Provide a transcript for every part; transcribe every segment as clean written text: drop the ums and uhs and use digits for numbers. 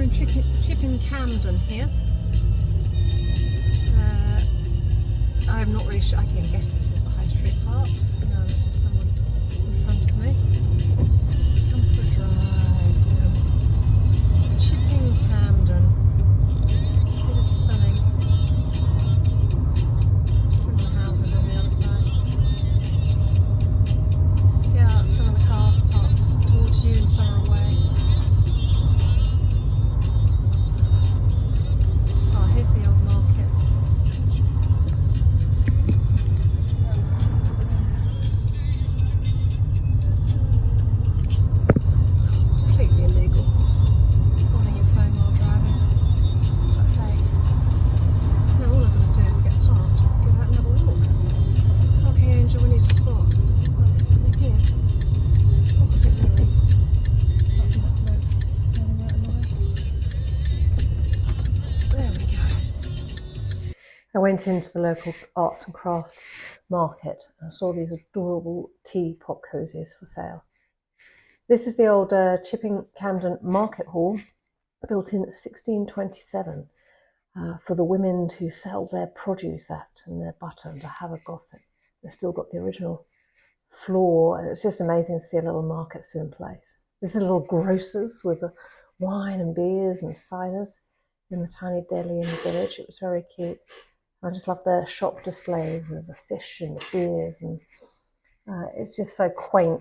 in Chipping Camden here. I'm not really sure. I can guess this is the High Street Park. No, there's just someone in front of me. Come for a drive down Chipping Camden. It is stunning. Similar houses on the other side. See how some of the cars are parked towards you and some are away. Oh, here's the old market. Completely illegal. Holding your phone while driving. But hey, now all I've got to do is get parked, go out and have a walk. Parking angel, we need a spot. Oh, there's something here. Oh, I think there is. Parking up notes standing out in the way. There we go. I went into the local arts and crafts market and saw these adorable tea pot cozies for sale. This is the old Chipping Camden Market Hall, built in 1627 for the women to sell their produce at and their butter and to have a gossip. They've still got the original floor. It's just amazing to see a little market still in place. This is little grocers with the wine and beers and ciders in the tiny deli in the village. It was very cute. I just love the shop displays with the fish and the beers, and it's just so quaint.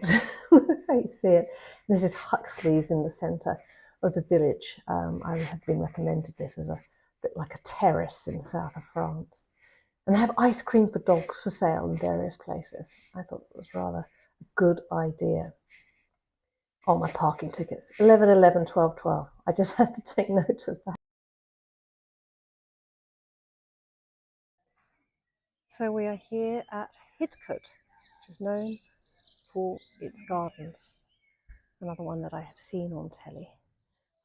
I see it. There's this Huxley's in the centre of the village. I had been recommended this as a bit like a terrace in the south of France. And they have ice cream for dogs for sale in various places. I thought it was rather a good idea. Oh, my parking tickets. 11, 11, 12, 12. I just had to take note of that. So we are here at Hidcote, which is known for its gardens. Another one that I have seen on telly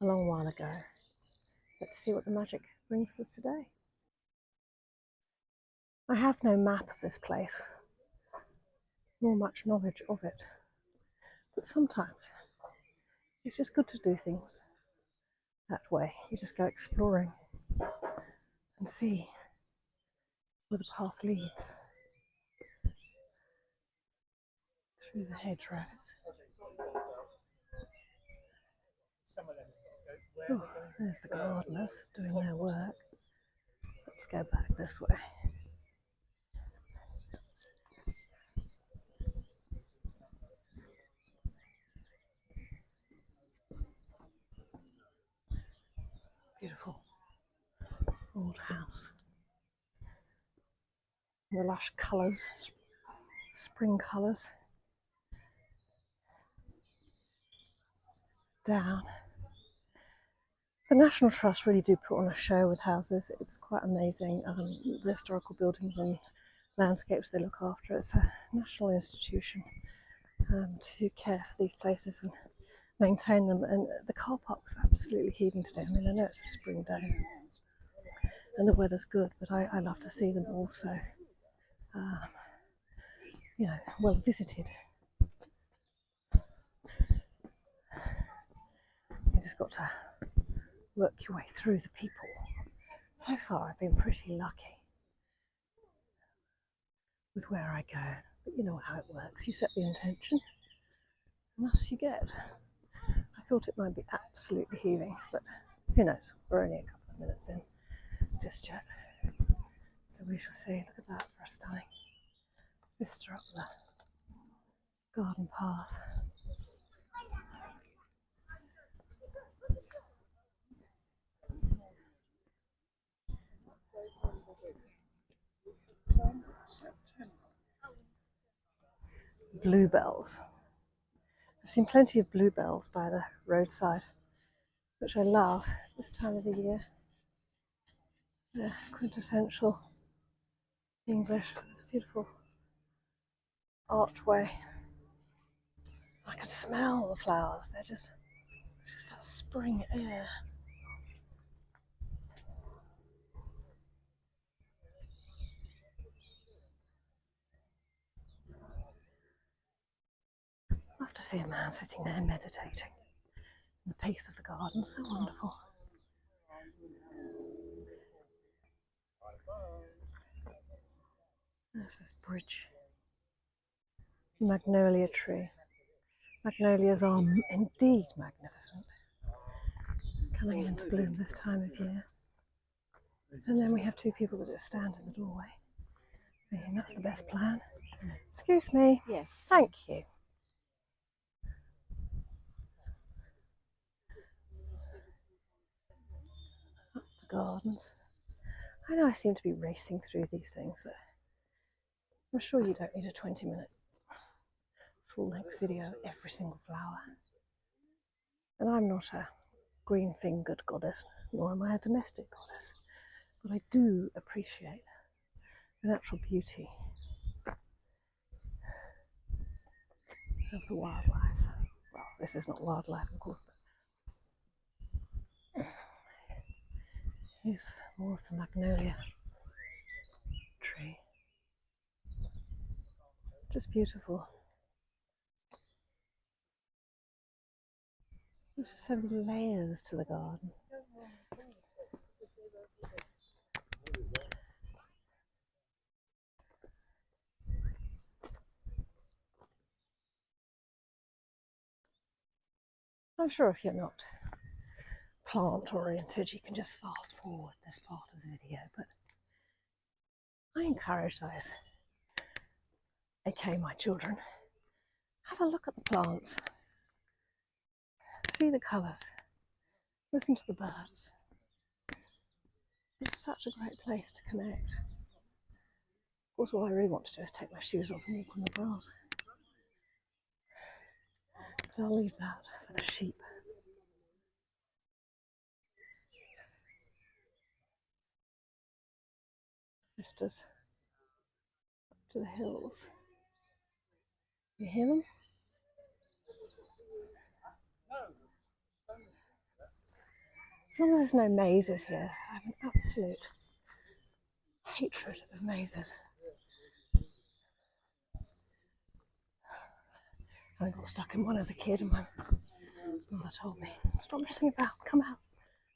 a long while ago. Let's see what the magic brings us today. I have no map of this place, nor much knowledge of it, but sometimes it's just good to do things that way. You just go exploring and see where the path leads through the hedgerows. Oh, there's the gardeners doing their work. Let's go back this way. Beautiful old house. The lush colours, spring colours. Down. The National Trust really do put on a show with houses. It's quite amazing. The historical buildings and landscapes they look after. It's a national institution to care for these places and maintain them. And the car park was absolutely heaving today. I mean, I know it's a spring day and the weather's good, but I love to see them also, well visited. You just got to work your way through the people. So far, I've been pretty lucky with where I go, but you know how it works. You set the intention, and that's what you get. I thought it might be absolutely heaving, but who knows? We're only a couple of minutes in just yet, so we shall see. Look at that for a stunning vista up the garden path. Bluebells. I've seen plenty of bluebells by the roadside, which I love this time of the year. They're quintessential English. It's a beautiful archway. I can smell the flowers. It's just that spring air. I love to see a man sitting there meditating in the peace of the garden. So wonderful. There's this bridge. Magnolia tree. Magnolias are indeed magnificent, coming into bloom this time of year. And then we have two people that just stand in the doorway. I think that's the best plan. Excuse me. Yes. Thank you. Up the gardens. I know I seem to be racing through these things, but I'm sure you don't need a 20-minute full-length video of every single flower. And I'm not a green-fingered goddess, nor am I a domestic goddess, but I do appreciate the natural beauty of the wildlife. Well, this is not wildlife, of course, but here's more of the magnolia tree. Just beautiful. There's just so many layers to the garden. I'm sure if you're not plant oriented, you can just fast forward this part of the video, but I encourage those, aka my children, have a look at the plants, see the colours, listen to the birds. It's such a great place to connect. Of course, all I really want to do is take my shoes off and walk on the grass. But I'll leave that for the sheep. Vistas up to the hills. You hear them? As long as there's no mazes here, I have an absolute hatred of mazes. I got stuck in one as a kid, and my mother told me, "Stop messing about, come out."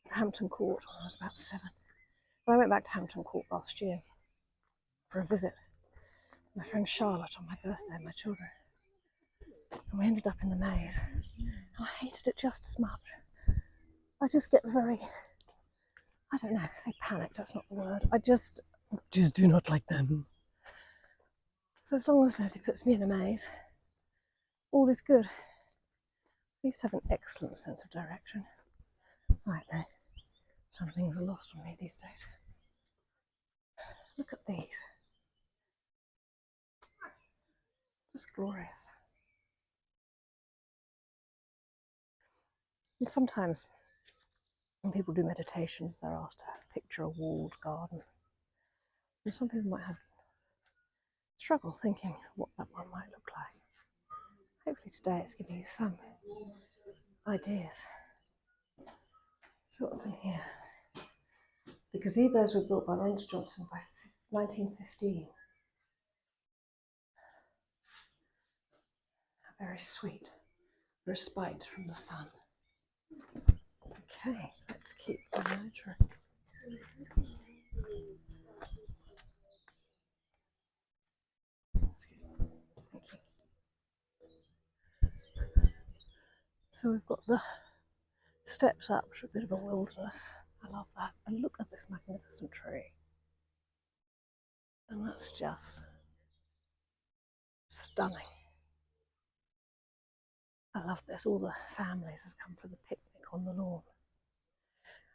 Hampton Court when I was about 7. But I went back to Hampton Court last year for a visit. My friend Charlotte on my birthday, my children. And we ended up in the maze. And I hated it just as much. I just get very, I don't know, say panicked, that's not the word. I just do not like them. So as long as nobody puts me in a maze, all is good. I used to have an excellent sense of direction. Right there. Some things are lost on me these days. Look at these. Just glorious. And sometimes when people do meditations, they're asked to picture a walled garden. And some people might have struggle thinking what that one might look like. Hopefully today it's giving you some ideas. So what's in here? The gazebos were built by Lawrence Johnson by 1915. Very sweet respite from the sun. Okay, let's keep motoring. Excuse me. Thank you. So we've got the steps up to a bit of a wilderness. I love that. And look at this magnificent tree. And that's just stunning. I love this. All the families have come for the picnic on the lawn.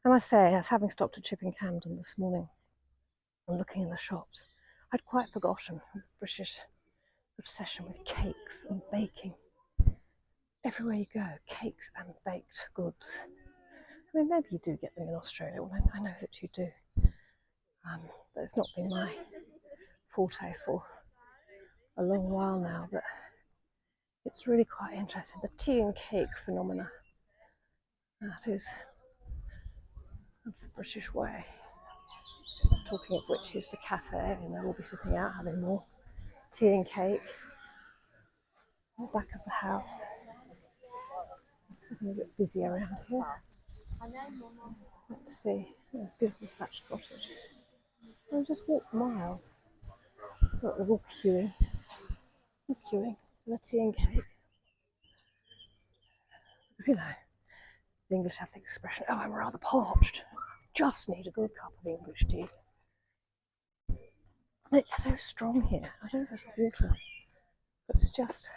I must say, as having stopped at Chipping Camden this morning and looking in the shops, I'd quite forgotten the British obsession with cakes and baking. Everywhere you go, cakes and baked goods. I mean, maybe you do get them in Australia. Well, I know that you do. But it's not been my forte for a long while now, but it's really quite interesting. The tea and cake phenomena. That is of the British way. Talking of which is the cafe, and they'll all be sitting out having more tea and cake. At the back of the house. It's getting a bit busy around here. Let's see. There's a beautiful thatched cottage. I'll just walk miles. Look, they're all queuing. All queuing for the tea and cake. Because, you know, the English have the expression, oh, I'm rather parched. Just need a good cup of English tea. And it's so strong here. I don't know if it's the water, but it's just,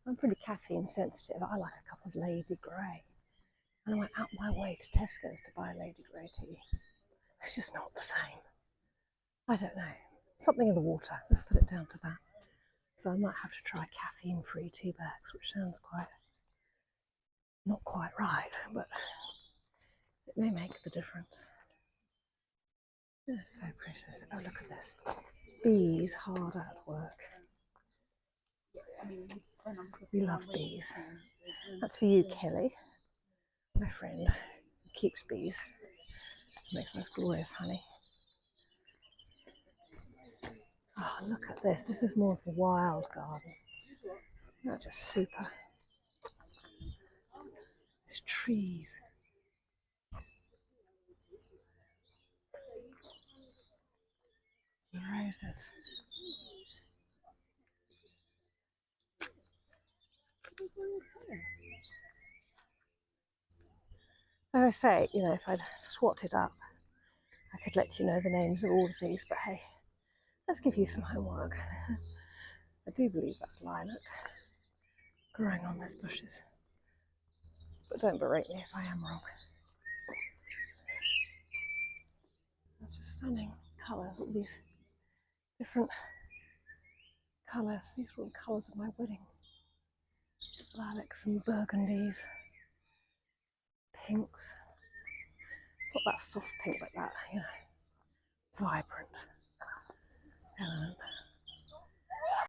I'm pretty caffeine sensitive. I like a cup of Lady Grey. And I went out my way to Tesco's to buy Lady Grey tea. It's just not the same. I don't know. Something in the water. Let's put it down to that. So I might have to try caffeine-free tea bags, which sounds not quite right, but it may make the difference. Yeah, so precious. Oh, look at this. Bees hard at work. We love bees. That's for you, Kelly, my friend who keeps bees. Makes nice glorious honey. Oh, look at this. This is more of the wild garden. Not just super. There's trees. Roses. As I say, you know, if I'd swatted up, I could let you know the names of all of these, but hey, let's give you some homework. I do believe that's lilac growing on those bushes, but don't berate me if I am wrong. Just stunning colours, all these different colours. These were the colours of my wedding. Lilacs and burgundies, pinks. Not that soft pink, but that, you know, vibrant element.